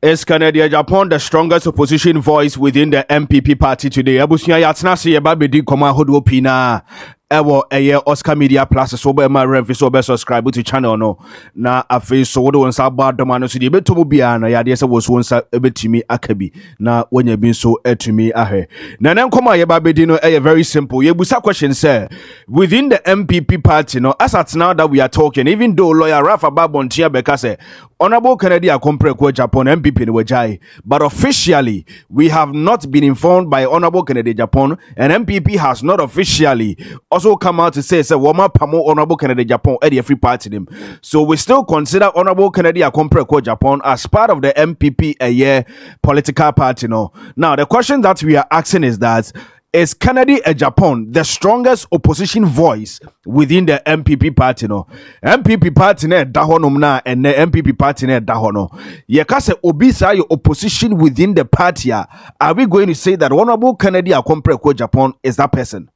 Is Canada Japan the strongest opposition voice within the NPP party today? Abusia yatna se yeba bedi koma hodo pina. Ewo eye Oscar Media Plus so be ma rev so be subscribe to channel no na afi so wo won sa ba doma no so de beto bia na yade se wo so nsa ebetimi akabi na wonya bi so etumi ahwe na nan koma yeba bedi no eye very simple. Ye busa question say within the NPP party no as at now that we are talking, even though lawyer Rafa Babontia Beka say Honorable Kennedy Akompre Japan NPP no wajai, but officially we have not been informed by Honorable Kennedy Japan, and NPP has not officially also come out to say wama pamo Honorable Kennedy Japan at the free party them. So we still consider Honorable Kennedy Akompre Japan as part of the NPP a year political party. No. Now the question that we are asking is that is Kennedy Agyapong the strongest opposition voice within the NPP party? No, NPP party ne dahonom na and the NPP party ne dahono. Yekase obisa your opposition within the party. Are we going to say that Honorable Kennedy Akompre Japan is that person?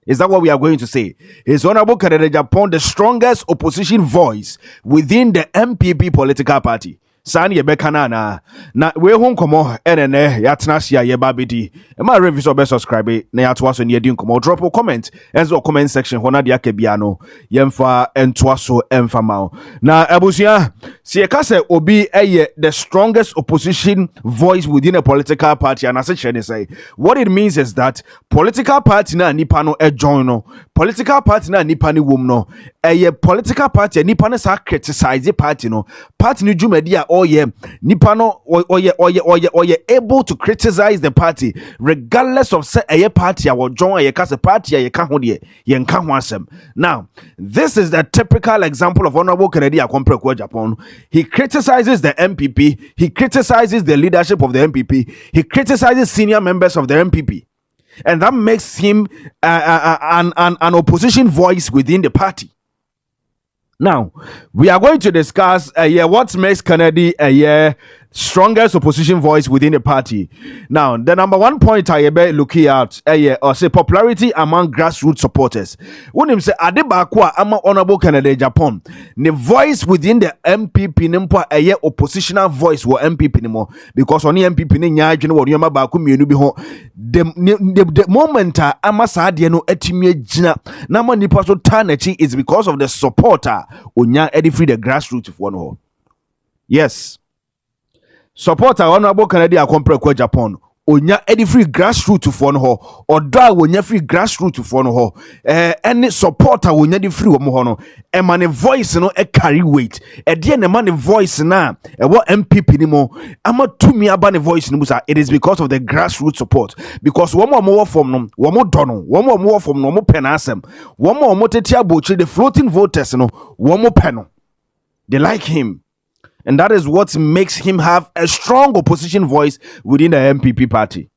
Is that what we are going to say? Is Honorable Kennedy Agyapong the strongest opposition voice within the NPP political party? Sani yebekana na we hon komo enene yatna sia yebabedi e ma review so be subscribe na yatwa so ne yedi komo drop a comment enzo comment section hona de akabia no yemfa entwa so emfa ma na abusia sie ka se obi eye the strongest opposition voice within a political party and as say what it means is that political party na nipa no e join no political party na nipa ni wom no eye political party nipa no sa criticize party no party ni jumadi a nipa no oye able to criticize the party regardless of say a party or join a case party a ka ho de ye nka ho asem. Now this is the typical example of Honorable Kennedy Akompre Japan. He criticizes the NPP, he criticizes the leadership of the NPP, he criticizes senior members of the NPP, and that makes him an opposition voice within the party. Now, we are going to discuss what makes Kennedy a strongest opposition voice within the party. Now, the number one point I be looking at or say popularity among grassroots supporters. When him say Adebakwa ama Honorable Kennedy Agyapong, the voice within the NPP nimpo a oppositional voice wo NPP nimo because on the NPP ni nyaadwe no worioma baako mienu bi ho the moment ama saade no atimi agina na ma nipa so tanachi is because of the supporter onya edi free the grassroots for no. Yes. Supporter Honorable Kennedy Akompre Japan onya edi free grassroots for no ho odo wonya free grassroots for no ho any supporter wonya di free wo ho no e man voice no e carry weight e de na man voice na e wo MPP ni mo ama tumi aba ne voice no busa. It is because of the grassroots support, because wo mo form no wo mo do no wo mo form no mo pen asem wo mo tete abochi the floating voters no wo mo pen no they like him. And that is what makes him have a strong opposition voice within the NPP party.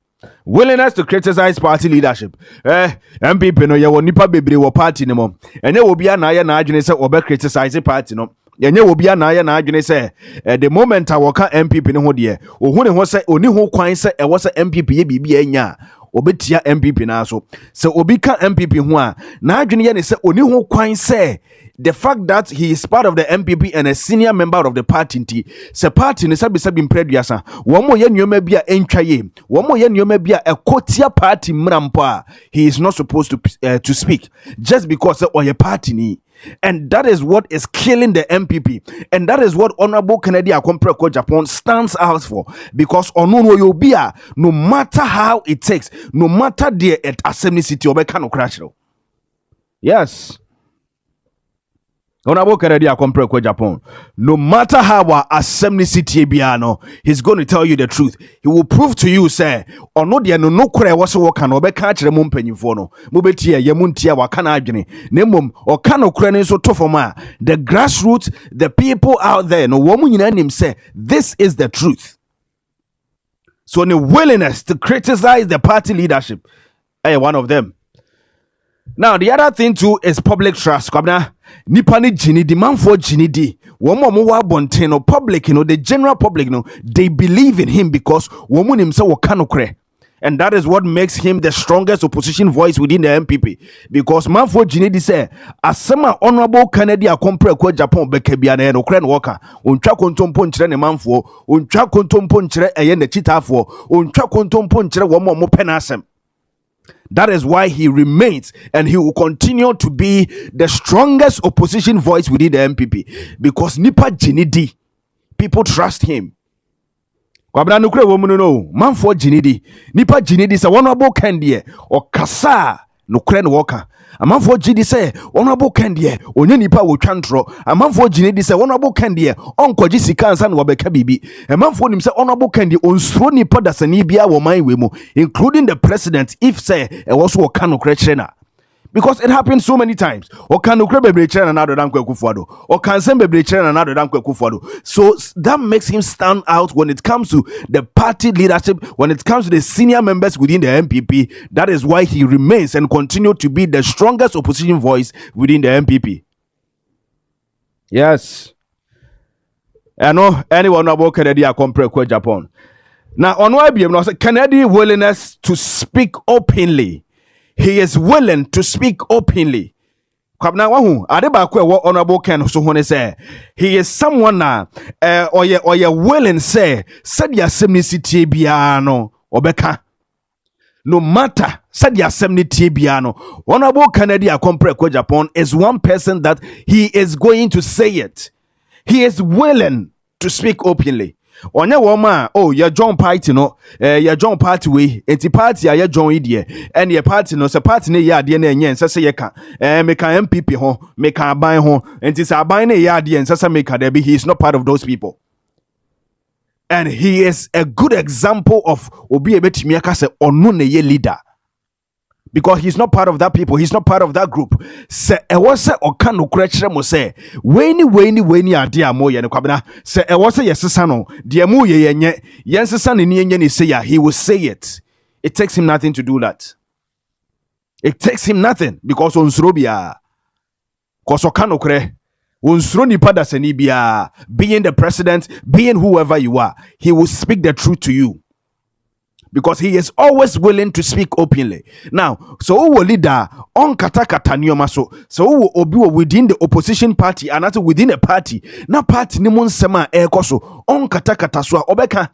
Willingness to criticize party leadership. NPP no ye wo nipa bebre wo party ne mo. Enye obi a na ye na adwene se obe criticize party no. Enye obi a na ye na adwene se the moment a woka NPP ne ho de ohu ne ho se oni ho kwan se e wo se NPP ye bibia nya obetia NPP na so. Se obi ka NPP ho a na adwene ye ne se oni ho kwan se the fact that he is part of the NPP and a senior member of the party se party ne sabi mpreduasa womo ye nyoma bia entwa ye womo ye nyoma bia ekotia party mrampo he is not supposed to speak just because of your party ni. And that is what is killing the NPP, and that is what Honorable Kennedy Akompre Japan stands out for, because onuno yobia no matter how it takes, no matter the at assembly city obeka no crash. Yes. Honorable Kennedy Akompre Japan, no matter how our assembly city biano, he's going to tell you the truth. He will prove to you, say, or no dia no kure wase waka no be catch the mumpanyimfo no. Mubetia yemuntia waka na adwene. Nemom or kano kure ne so tofoma. The grassroots, the people out there, no woman nyina nim say this is the truth. So the willingness to criticize the party leadership, one of them. Now the other thing too is public trust. Kwabna nipa ni jini di manfo jini di womo mo wa bonten no public the general public no they believe in him because womo nim se wo ka no kre And that is what makes him the strongest opposition voice within the MPP. Because Manfo Ginidi say, Asama Honorable Kennedy a compare kwa Japan Bekebia na Ukraine Walker, Uncha Kontompo nchire ne Manfo, Uncha Kontompo nchire eye ne Chitafo, Uncha Kontompo nchire wamo mo penasem. That is why he remains and he will continue to be the strongest opposition voice within the MPP. Because Nipa Ginidi, people trust him. Kwabra nukre wo mu no manfo ginidi nipa ginidi se honorable kendie o kasa nukre no woka amanfo gidi se honorable kendie onye nipa wo twantro amanfo ginidi se honorable kendie onkoji sika ansa no wobeka bibi amanfo nim se honorable kendie onsuro nipa dasani bia wo man we mu including the president if say e wo so wo ka nukre kire na. Because it happens so many times. Or can you another than Kwekufuado? Or can send another than Kwekufuado? So that makes him stand out when it comes to the party leadership, when it comes to the senior members within the MPP. That is why he remains and continue to be the strongest opposition voice within the MPP. Yes. I know anyone about Kennedy I compare with Japan. Now on YBM, Kennedy willingness to speak openly. He is willing to speak openly. Kwabna wahu adeba kwa wo honorable Ken so hone say he is someone na or ye willing say said ya semni tie bia no obeka no matter said ya semni tie bia no. Honorable Kennedy a compare kwa Japan is one person that he is going to say it. He is willing to speak openly. Onya woma ya John party no ya John party we enti party ya John idie and ye party no se party ne ya ade na enye nsese ye ka meka MPP ho meka aban ho enti se aban ne ya ade nsese meka there be he is not part of those people. And he is a good example of obi ebetimi aka se onu ne ye leader. Because he's not part of that people, he's not part of that group. Se e wose oka no kure mo se weni ade amo ye ne kwabena se e wose yesesa no de mu ye yenye yensesa ne ne yenye ne say ya he will say it. It takes him nothing to do that. It takes him nothing because onsuro bia cause oka no kure onsuro ni pada sani bia being the president, being whoever you are, he will speak the truth to you. Because he is always willing to speak openly. Now, so who leader on katakata nyoma so who obi within the opposition party and also within a party na party ni mun sema ekoso on katakata so obeka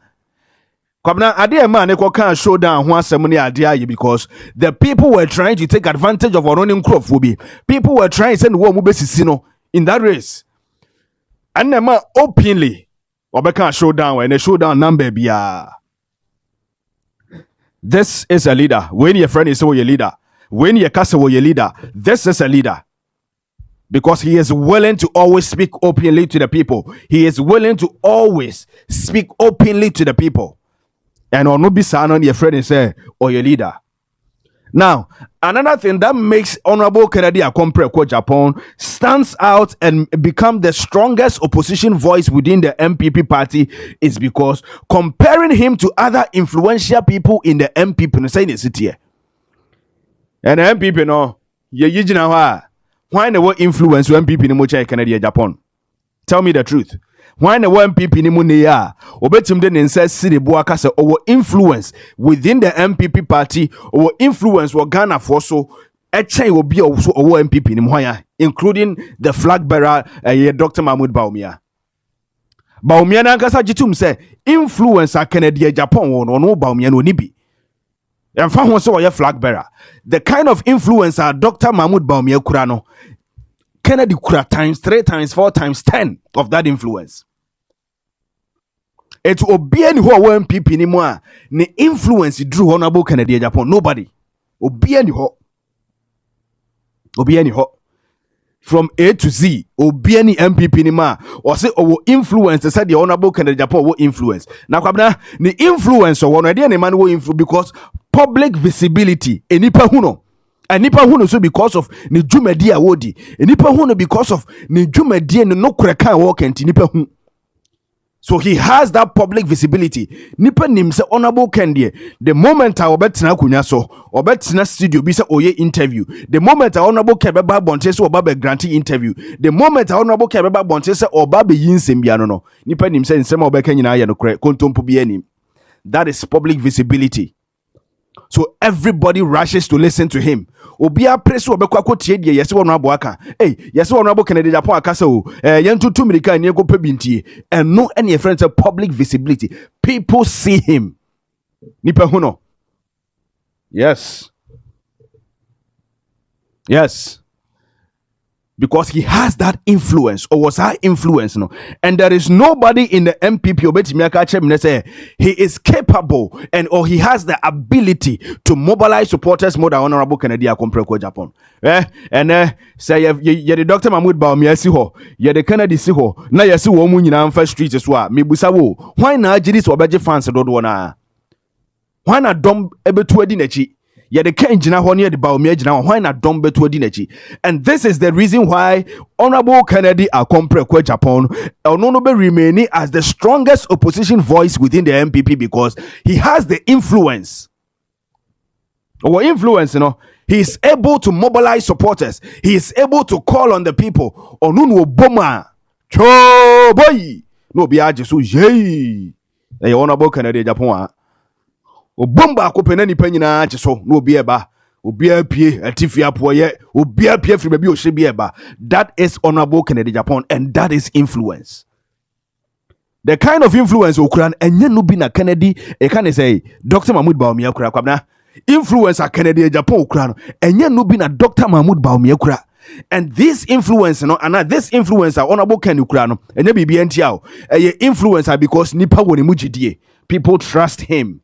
kwabna ade man e kan showdown ho asem ni ade aye because the people were trying to take advantage of running crop phobia. People were trying to send wo mu besisi no in that race. And man openly obeka showdown and a showdown number bia. This is a leader. When your friend is your leader, when your castle your leader, this is a leader. Because he is willing to always speak openly to the people. He is willing to always speak openly to the people. And on no your friend is or your leader. Now, another thing that makes Honorable Kennedy Akompre Japan stands out and become the strongest opposition voice within the MPP party is because comparing him to other influential people in the MPP no say in the city. And the MPP no, why the word influence MPP ni mo Kennedy Japan? Tell me the truth. Why the one MPP ni mu ne ya obetim de nsa sire boaka se owo influence within the MPP party owo influence wo Ghana for so echen obi owo MPP ni mu hwan including the flag bearer Dr. Mahmoud Bawumia na nkasa jitum se influence a Kennedy Japan wo no Bawumia no ni bi emfa ho se wo flag bearer the kind of influencer Dr. Mahmoud Bawumia kura no Kennedy kura times 3 times 4 times 10 of that influence. It obi any who MPP ni mo a ne influence drew Honorable Kennedy Japan. Nobody. Obi any ho from A to Z. Obi any MPP ni ma or say o influence said the Honorable Kennedy Japan wo influence. Na kwabna ne influence or one dey any man wo influence because public visibility enipa huno. And nipa hu no so because of ne dwumadi a wodi nipa hu no because of ne dwumadi no koreka work enti nipa hu. So he has that public visibility. Nipa nim se Honorable Kennedy the moment I obetina kunya so obetina studio bi se oye interview the moment Honorable Kennedy ba bonte se oba be grant interview the moment Honorable Kennedy ba bonte se oba be yinsem bia no nipa nim se nsem obeka nyina ye no kre kontompo bi anim. That is public visibility. So everybody rushes to listen to him. Obia press obekwa kotie die yesi Honorable aka. Hey, yesi Honorable Kennedy Agyapong aka se o. Yentutu mirika ni go pebintie. And no any friends of public visibility. People see him. Nipa huno. Yes. Yes. Because he has that influence, or was that influence, no? And there is nobody in the MPP say he is capable or he has the ability to mobilize supporters more than Honorable Kennedy Agyapong Agyapong. Say you the Dr. Mahmoud Bawumia si ho, you the Kennedy si ho, na you see wo mu nyina amfa street so a mebusa wo, why na agidi so obeje fans dodo na? Why na dom ebetu adi nachi? Yeah, the Ken Jina Honia the Baumia Jina, why not Dom Betu Dinechi? And this is the reason why Honorable Kennedy Agyapong Agyapong Ononobe remaining as the strongest opposition voice within the MPP because he has the influence. Or influence, he is able to mobilize supporters. He is able to call on the people. Onunu Obama, Cho boy, no biaje so yay. The Honorable Kennedy Agyapong. Obomba akopena nipa nyina acheso no obi eba obi apie atifia poye obi apie free baby ohye bi eba. That is Honorable Kennedy Agyapong and that is influence. The kind of influence okuran enye no bi na Kennedy e can say Dr. Mahmoud Bawumia kura kwabna influence a Kennedy Agyapong okuran enye no bi na Dr. Mahmoud Bawumia kura. And this influence and this influencer Honorable Kennedy kura no enye bibi entia o influencer because nipa woni mu gidie. People trust him.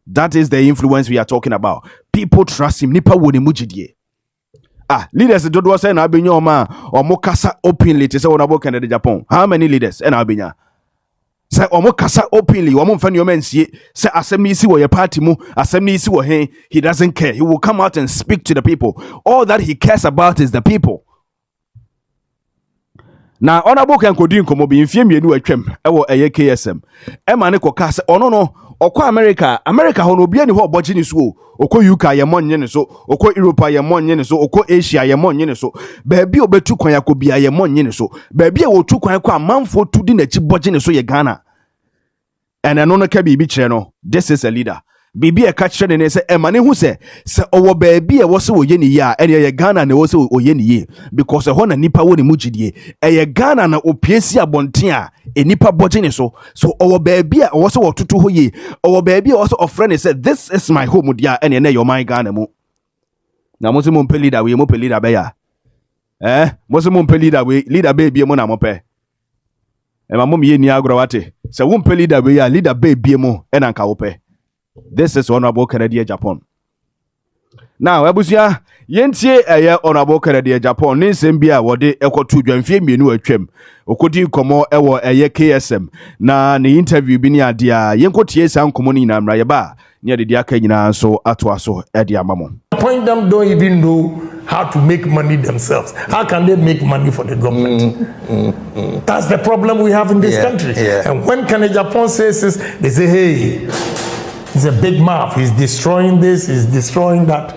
That is the influence we are talking about. People trust him. Nipa woni mujidie. Leaders dodo say na abenyo ma omo kasa openly to say Honorable Kennedy Agyapong. How many leaders and abenya? Say omo kasa openly, omo mfa nyoma nsie. Say asem ni si wo ye party mu, asem ni si wo hen. He doesn't care. He will come out and speak to the people. All that he cares about is the people. Now Honorable Ken Kodin komo bi mfie mienu atwam ewo eye KSM. Ema ne koka say ono no okwa America hono bia ni ho oboji ni so okwa UK ye monye ni so okwa Europe ye monye ni so okwa Asia ye monye ni so baabi obetu kwan yakobia ye monye ni so baabi e wotu kwan kwa manfo tudi na chi boji ni so ye Ghana. And eno no ka bibi kire no, this is a leader. Bibi e ka kire ne say emane hu se owo baabi e wo se wo ye ni ya ene ye Ghana na wo se wo ye ni ye because ho na nipa wo ni mugidie ye Ghana na opiesi abonten a enipa boje ni so owo baabi a wo se wo tutu ho ye owo baabi a wo se ofrene say this is my home dia ene na your my Ghana mu na mo se mo mpe leader we mo pe leader be ya mo se mo mpe leader we leader be bie mo na mo pe e ma mo me ye ni agro wate se wo mpe leader we ya leader be bie mo e na nka wo pe. This is Honorable Kennedy Agyapong. Now, Abusia, yentie Honorable Kennedy Agyapong, ni sembia wode ekotu dwamfie mienu atwam. Okodi komo ewo KSM. Na ni interview bi ni adia yenkotie sa nkomo ni na mra ye ba. Ni ade dia ka nyina so ato aso e dia mamo. Point them don't even know how to make money themselves. How can they make money for the government? That's the problem we have in this country. Yeah. And when Kennedy Agyapong says this, they say, hey, he's a big mouth. He's destroying this. He's destroying that.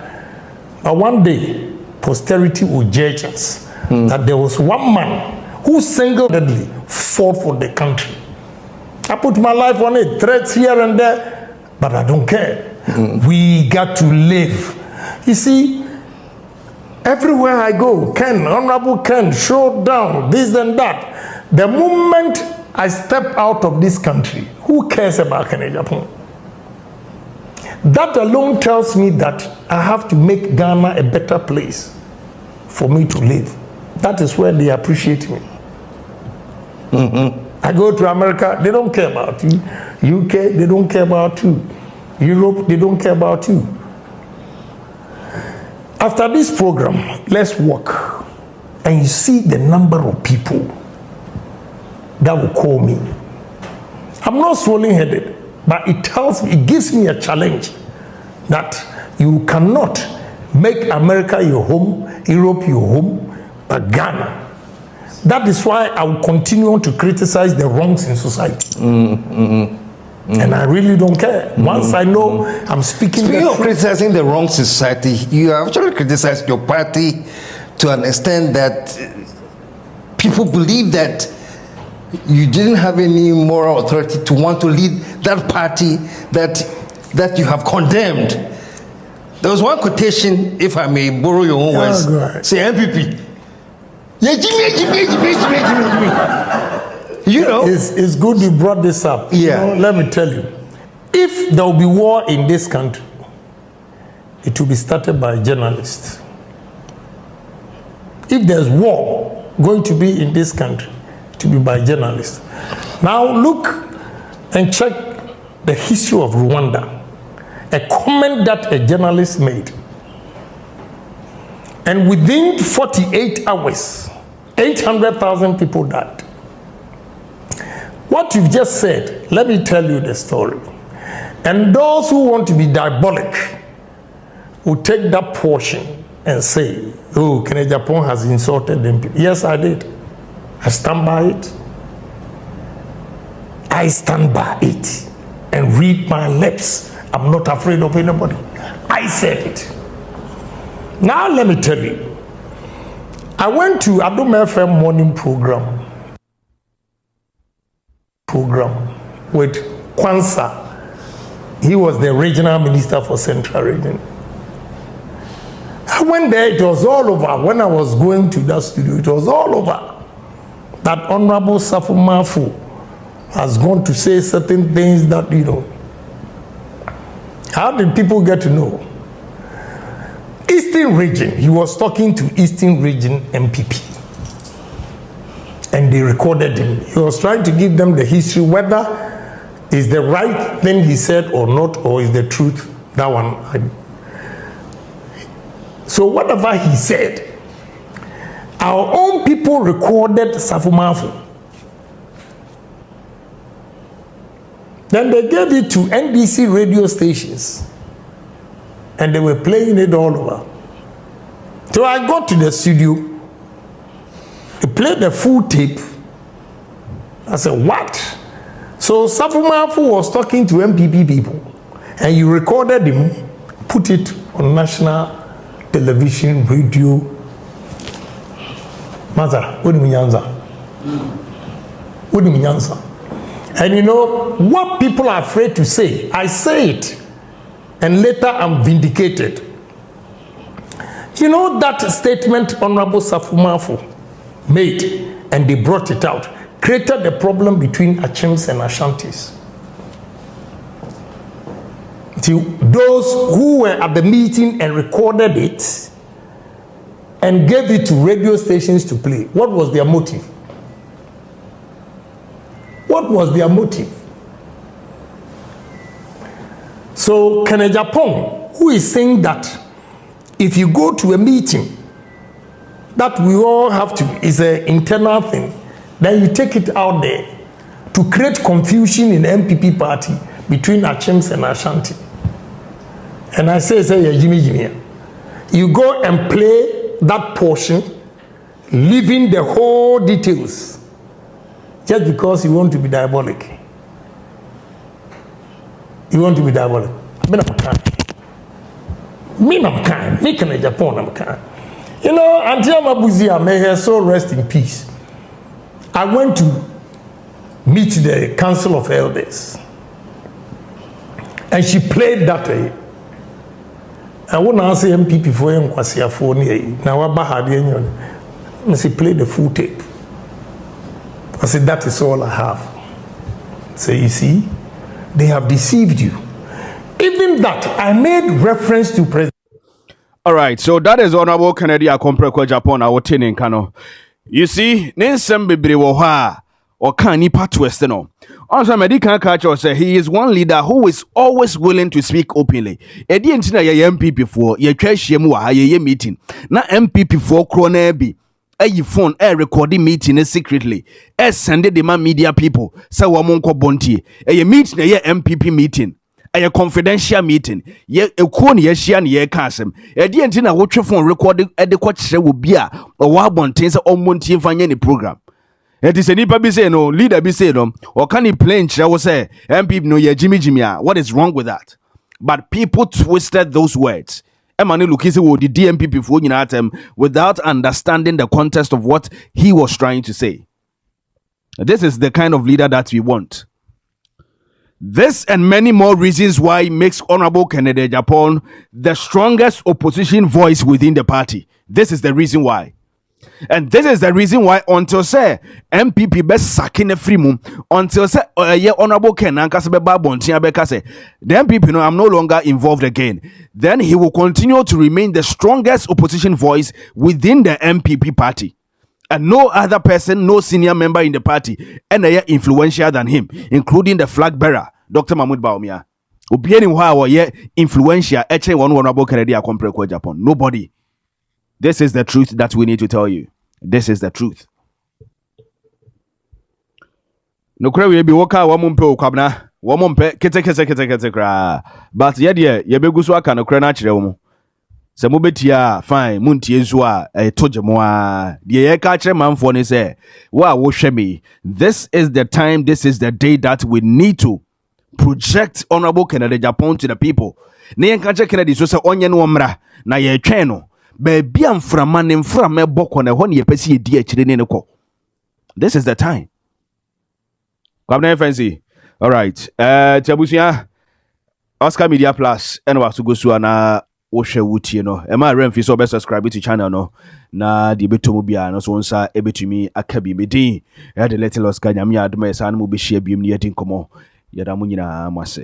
But one day, posterity will judge us that there was one man who single-handedly fought for the country. I put my life on it, threats here and there, but I don't care. We got to live. You see, everywhere I go, Ken, Honorable Ken, show down, this and that. The moment I step out of this country, who cares about Kennedy Agyapong? That alone tells me that I have to make Ghana a better place for me to live. That is where they appreciate me. I go to America, they don't care about you. UK, they don't care about you. Europe, they don't care about you. After this program, let's walk and you see the number of people that will call me. I'm not swollen-headed. But it gives me a challenge that you cannot make America your home, Europe your home, but Ghana. That is why I will continue to criticize the wrongs in society. And I really don't care. Once I know I'm speaking of criticizing the wrongs in society, you have actually criticized your party to an extent that people believe that you didn't have any moral authority to want to lead that party, that that you have condemned. There was one quotation, if I may borrow your own words. Say NPP. You know, it's good you brought this up. Yeah. You know, let me tell you, if there will be war in this country, it will be started by journalists. If there's war going to be in this country, it will be by journalists. Now look and check the history of Rwanda. A comment that a journalist made. And within 48 hours, 800,000 people died. What you've just said, let me tell you the story. And those who want to be diabolic will take that portion and say, oh, Agyapong has insulted them. Yes, I did. I stand by it. I stand by it and read my lips. I'm not afraid of anybody. I said it. Now let me tell you. I went to Adom FM morning program with Kwanzaa. He was the regional minister for Central Region. I went there, it was all over. When I was going to that studio, it was all over. That Honorable Safo Mafu has gone to say certain things that, you know. How did people get to know? Eastern Region, he was talking to Eastern Region MPP. And they recorded him. He was trying to give them the history, whether is the right thing he said or not, or is the truth, that one. So whatever he said, our own people recorded Safo Mafu. Then they gave it to NBC radio stations. And they were playing it all over. So I got to the studio. They played the full tape. I said, what? So Safo Mafu was talking to MPP people. And you recorded him, put it on national television, radio. Maza, what do you mean answer? What do you mean answer? And you know, what people are afraid to say, I say it. And later I'm vindicated. You know that statement Honorable Safo Mafu made, and they brought it out, created a problem between Achims and Ashantis. To those who were at the meeting and recorded it and gave it to radio stations to play, what was their motive? What was their motive? So Agyapong, who is saying that if you go to a meeting that we all have to, is an internal thing, then you take it out there to create confusion in the MPP party between Achims and Ashanti. And I say, yeah, Jimmy. You go and play that portion, leaving the whole details, just because you want to be diabolic. You want to be diabolic. Me I'm kind. Me can Agyapong I'm kind. You know, until Mabuzia, may her soul rest in peace. I went to meet the Council of Elders. And she played that day. I wouldn't answer MPP for him, Kwasia for me. Now, I say, play the full tape. I said, that is all I have. So, you see, they have deceived you. Even that, I made reference to President. All right, so that is Honorable Kennedy Akompre Agyapong, our in Kano. You see, Ninsem Bibri Woha or Kani Patwesteno. Also, Medical culture say he is one leader who is always willing to speak openly. Edi entina ye MPP for ye twahye wa ye meeting. Na MPP for kronebi. Ayi phone recording meeting secretly. Send the man media people. Say wo monko bontie. Ye meeting ye MPP meeting. A confidential meeting. Ye ekwo ne ye hia ne ye ka asem. Edi entina wo twe phone recording e de kwakire wo bia o wa bonten se omontie fanye ne program. It is a nipa be say no, leader be say no, or can he plain will say MPP no ye Jimmy. What is wrong with that? But people twisted those words. Emmanuel Lukisi would the DMPP for them without understanding the context of what he was trying to say. This is the kind of leader that we want. This and many more reasons why makes Honorable Kennedy Agyapong the strongest opposition voice within the party. This is the reason why. And this is the reason why until say MPP best sacking a free moon until say Honorable Ken and Kasabeba Bontia Beka say the MPP no, I'm no longer involved again. Then he will continue to remain the strongest opposition voice within the MPP party. And no other person, no senior member in the party, and influential than him, including the flag bearer, Dr. Mahmoud Bawumia. Obieni wa ye influential eche one Honorable Kennedy Agyapong. Nobody. This is the truth that we need to tell you. This is the truth. No kre we be woka wamumpe okwabna. Wamumpe kete kra. But ye de ye beguso aka no kre na kire wo mu. Se mo betia fine muntie zu a tojemo a de ye ka kire manfo ne se wa wo hwe me. This is the time, this is the day that we need to project Honorable Kennedy Agyapong to the people. Ne yen ka kire Kennedy so se onye no mra na ye twen no. Baby, I'm from man in from a book on a honey pesi dear children. This is the time. Come fancy. All right. Chabusia Oscar Media Plus and was to go to an Osha Wuti, you know. Am I rem so best subscribe to channel no? Na the betomobia no so sa ebetumi akabi medi. The little Oscar Yamia Admes and Mubi share beam near Tinkomo. Yadamunina Mase.